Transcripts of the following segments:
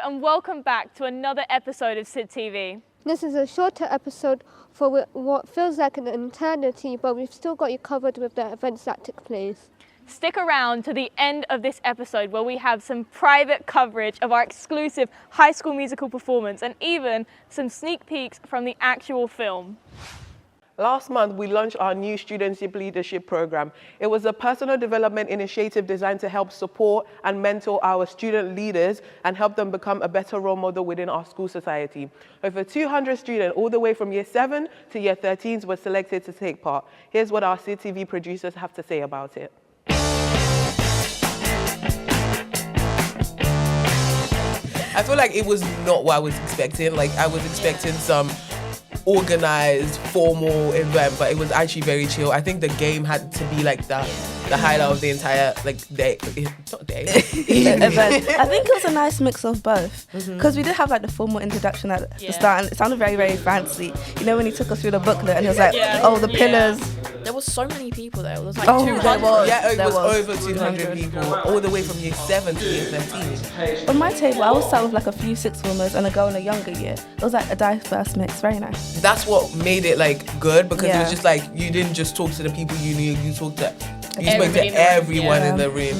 and welcome back to another episode of SYDTV. This is a shorter episode for what feels like an eternity, but we've still got you covered with the events that took place. Stick around to the end of this episode where we have some private coverage of our exclusive High School Musical performance and even some sneak peeks from the actual film. Last month, we launched our new Studentship Leadership Program. It was a personal development initiative designed to help support and mentor our student leaders and help them become a better role model within our school society. Over 200 students, all the way from year 7 to year 13s, were selected to take part. Here's what our SYDTV producers have to say about it. I feel like it was not what I was expecting. Like, I was expecting some organized, formal event, but it was actually very chill. I think the game had to be like the highlight of the entire day. Not day. Event. I think it was a nice mix of both because we did have like the formal introduction at the start, and it sounded very, very fancy. You know, when he took us through the booklet and he was like, "Oh, the pillars." There was so many people there. It was like 200. It was over 200 people, all the way from year 7 to year 13. On my table, I was sat with like a few sixth formers and a girl in a younger year. It was like a diverse mix, very nice. That's what made it like good, because it was just like you didn't just talk to the people you knew, you spoke to everyone in the room.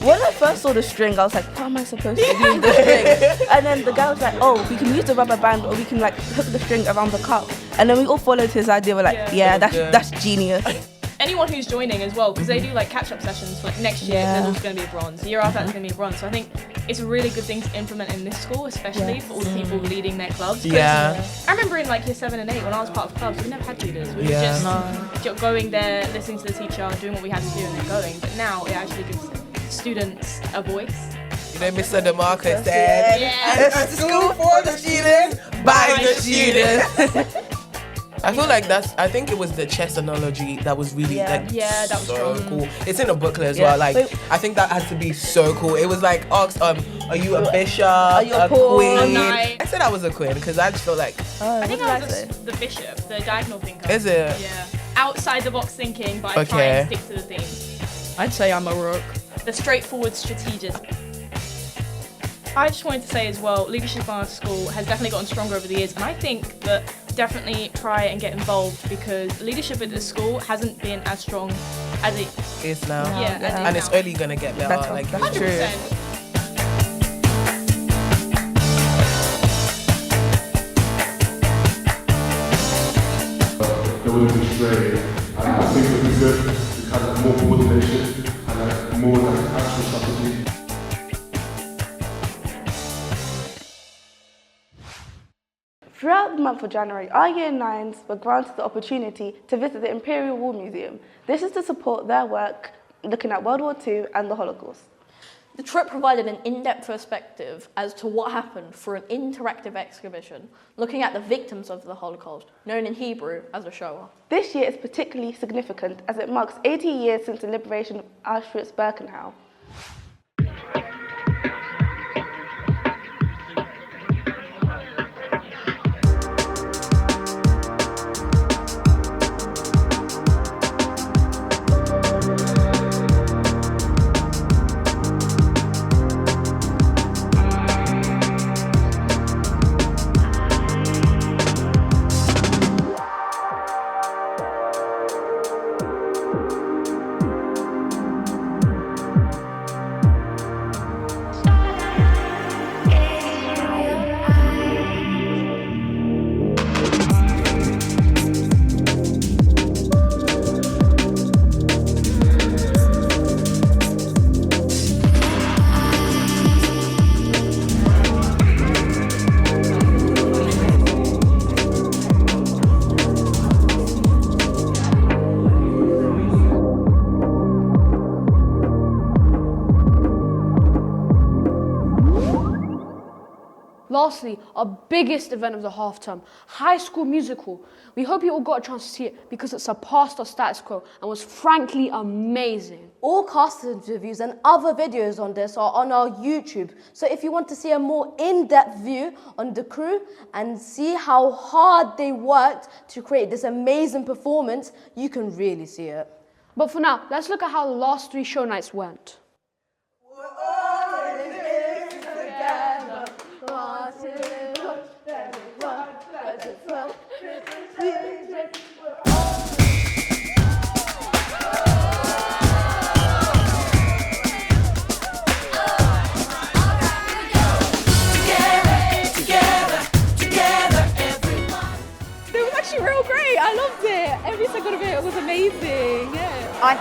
When I first saw the string, I was like, "What am I supposed to do with the string?" And then the guy was like, "Oh, we can use the rubber band, or we can like hook the string around the cup." And then we all followed his idea. We're like, that's genius. Anyone who's joining as well, because they do like catch-up sessions for like next year, then there's going to be a bronze. The year after that's going to be a bronze. So I think it's a really good thing to implement in this school, especially for all the people leading their clubs. I remember in like year 7 and 8 when I was part of clubs, we never had leaders. We were just going there, listening to the teacher, doing what we had to do, and then going. But now it actually gives students a voice. You know, Mr. DeMarcus said, "A school for the students, by the students." I feel like I think it was the chess analogy that was really that was so cool. It's in a booklet as well. Like, I think that has to be so cool. It was like, asked, are you a bishop, are you a queen? I said I was a queen because I just felt like... I think I was the bishop, the diagonal thinker. Is it? Yeah. Outside the box thinking, but I try and stick to the theme. I'd say I'm a rook. The straightforward strategist. I just wanted to say as well, leadership in our school has definitely gotten stronger over the years, and I think that definitely try and get involved because leadership at this school hasn't been as strong as it is now. And it's only gonna get better. Like, 100%. There wouldn't be straight, and I think it would be good to kind of more coordination and like more like actual strategy. Throughout the month of January, our Year 9s were granted the opportunity to visit the Imperial War Museum. This is to support their work looking at World War II and the Holocaust. The trip provided an in-depth perspective as to what happened through an interactive exhibition, looking at the victims of the Holocaust, known in Hebrew as a Shoah. This year is particularly significant as it marks 80 years since the liberation of Auschwitz-Birkenau. Lastly, our biggest event of the half-term, High School Musical. We hope you all got a chance to see it because it surpassed our status quo and was frankly amazing. All cast interviews and other videos on this are on our YouTube. So if you want to see a more in-depth view on the crew and see how hard they worked to create this amazing performance, you can really see it. But for now, let's look at how the last 3 show nights went.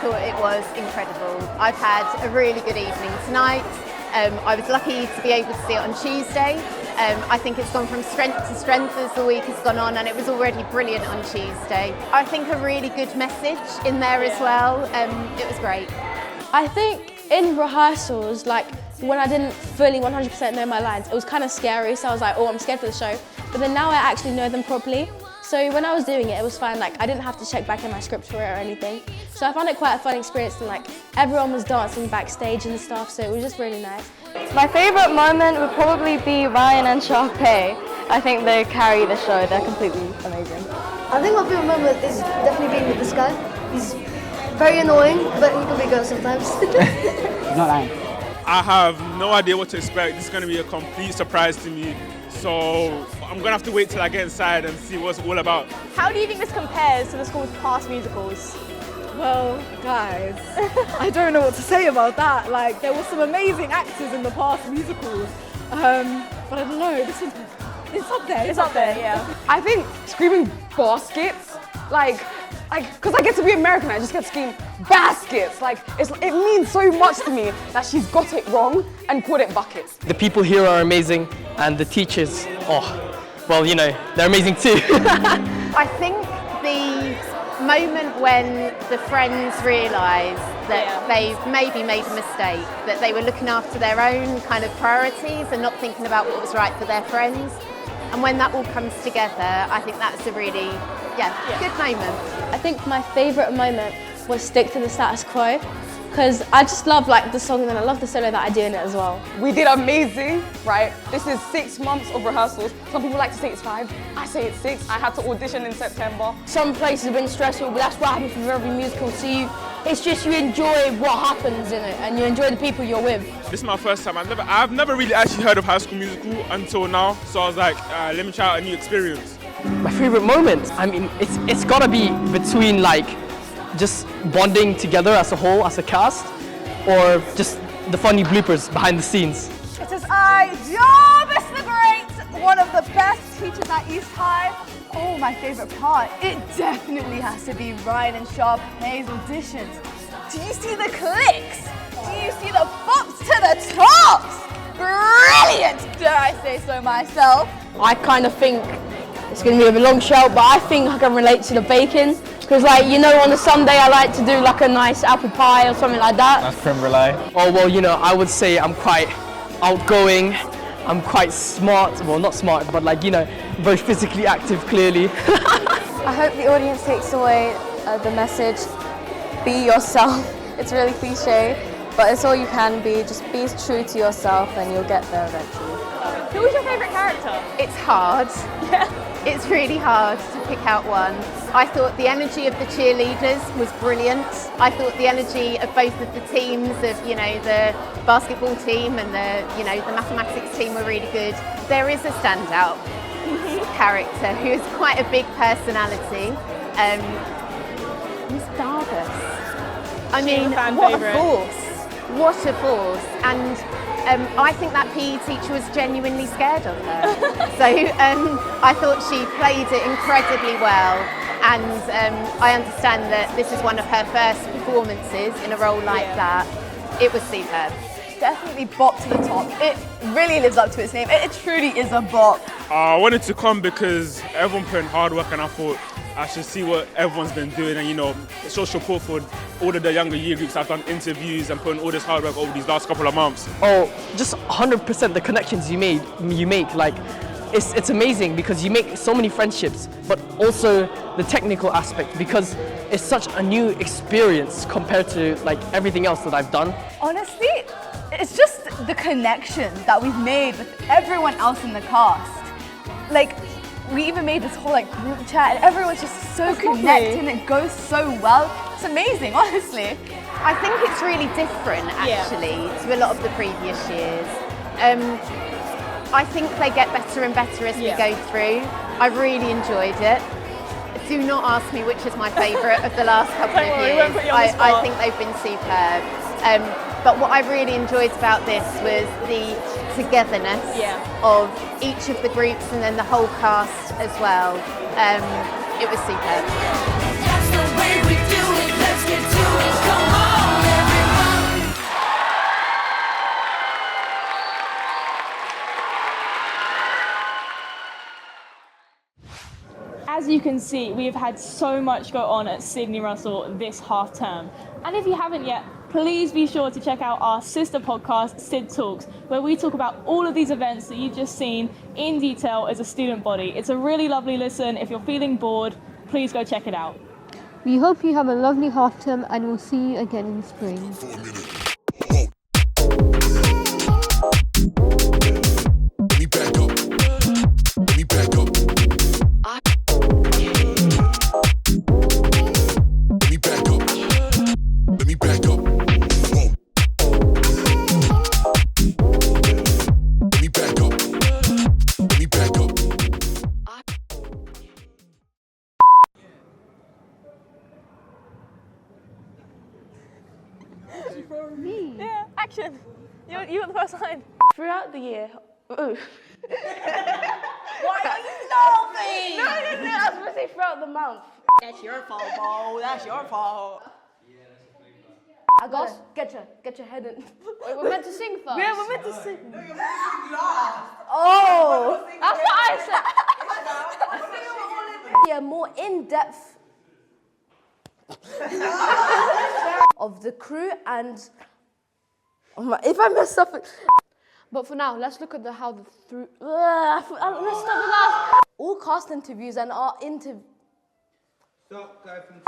thought it was incredible. I've had a really good evening tonight. I was lucky to be able to see it on Tuesday. I think it's gone from strength to strength as the week has gone on, and it was already brilliant on Tuesday. I think a really good message in there as well. It was great. I think in rehearsals, like when I didn't fully 100% know my lines, it was kind of scary. So I was like, oh, I'm scared for the show. But then now I actually know them properly. So when I was doing it was fine. Like I didn't have to check back in my script for it or anything. So I found it quite a fun experience, and like everyone was dancing backstage and stuff. So it was just really nice. My favourite moment would probably be Ryan and Sharpay. I think they carry the show. They're completely amazing. I think my favourite moment is definitely being with this guy. He's very annoying, but he can be good sometimes. He's not lying. I have no idea what to expect. This is going to be a complete surprise to me. So I'm going to have to wait till I get inside and see what it's all about. How do you think this compares to the school's past musicals? Well, guys, I don't know what to say about that. Like, there were some amazing actors in the past musicals. But I don't know, this is, it's up there. It's up there, yeah. I think screaming baskets, like, because I get to be American, I just get to scream baskets. Like, it means so much to me that she's got it wrong and called it buckets. The people here are amazing, and the teachers, well, you know, they're amazing too. I think the moment when the friends realised that they've maybe made a mistake, that they were looking after their own kind of priorities and not thinking about what was right for their friends. And when that all comes together, I think that's a really, good moment. I think my favourite moment was Stick to the Status Quo, because I just love like the song and I love the solo that I do in it as well. We did amazing, right? This is 6 months of rehearsals. Some people like to say it's 5, I say it's 6. I had to audition in September. Some places have been stressful, but that's what happens with every musical. So it's just you enjoy what happens in it and you enjoy the people you're with. This is my first time. I've never really actually heard of High School Musical until now. So I was like, let me try out a new experience. My favourite moment, I mean, it's gotta be between like just bonding together as a whole, as a cast, or just the funny bloopers behind the scenes. It is I, Jarvis the Great, one of the best teachers at East High. Oh, my favourite part, it definitely has to be Ryan and Sharpay's auditions. Do you see the clicks? Do you see the bumps to the tops? Brilliant, dare I say so myself. I kind of think it's going to be a long shout, but I think I can relate to the baking. Because like, you know, on a Sunday I like to do like a nice apple pie or something like that. That's creme brulee. Oh, well, you know, I would say I'm quite outgoing. I'm quite smart. Well, not smart, but like, you know, very physically active, clearly. I hope the audience takes away the message, be yourself. It's really cliche, but it's all you can be. Just be true to yourself and you'll get there eventually. Who was your favourite character? It's hard. It's really hard to pick out one. I thought the energy of the cheerleaders was brilliant. I thought the energy of both of the teams, of, you know, the basketball team and the, you know, the mathematics team were really good. There is a standout character who is quite a big personality. Miss Darvis. I mean, what a force. What a force. And I think that PE teacher was genuinely scared of her. So I thought she played it incredibly well, and I understand that this is one of her first performances in a role like that. It was superb. Definitely bop to the top. It really lives up to its name. It truly is a bop. I wanted to come because everyone put in hard work, and I thought I should see what everyone's been doing, and you know, show support for all of the younger year groups. I've done interviews and put in all this hard work over these last couple of months. Oh, just 100% the connections you make. Like, it's amazing because you make so many friendships, but also the technical aspect, because it's such a new experience compared to like everything else that I've done. Honestly, it's just the connection that we've made with everyone else in the cast. Like, we even made this whole like group chat, and everyone's just so connected and it goes so well. It's amazing, honestly. I think it's really different actually to a lot of the previous years. I think they get better and better as we go through. I really enjoyed it. Do not ask me which is my favourite of the last couple of years. I think they've been superb. But what I really enjoyed about this was the togetherness of each of the groups and then the whole cast as well. It was superb. That's the way we do it. Let's get to it. you can see, we have had so much go on at Sydney Russell this half term. And if you haven't yet, please be sure to check out our sister podcast, SYD Talks, where we talk about all of these events that you've just seen in detail as a student body. It's a really lovely listen. If you're feeling bored, please go check it out. We hope you have a lovely half term and we'll see you again in the spring. Me? Yeah, action. You got the first line. Throughout the year. Ooh. Why are you laughing? No, I was going to say throughout the month. That's your fault, Bo. That's your fault. I got it. Get your head in. Wait, we're meant to sing first. Yeah, we're meant to sing. No, you're meant to sing last. Oh! That's what I said. Yeah, more in-depth of the crew and if I mess up. But for now, let's look at how the through. Let's start the last. All cast interviews and our interview. Stop, go from.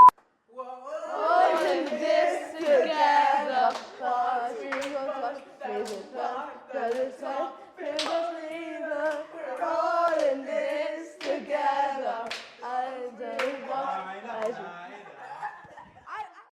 Holding this together.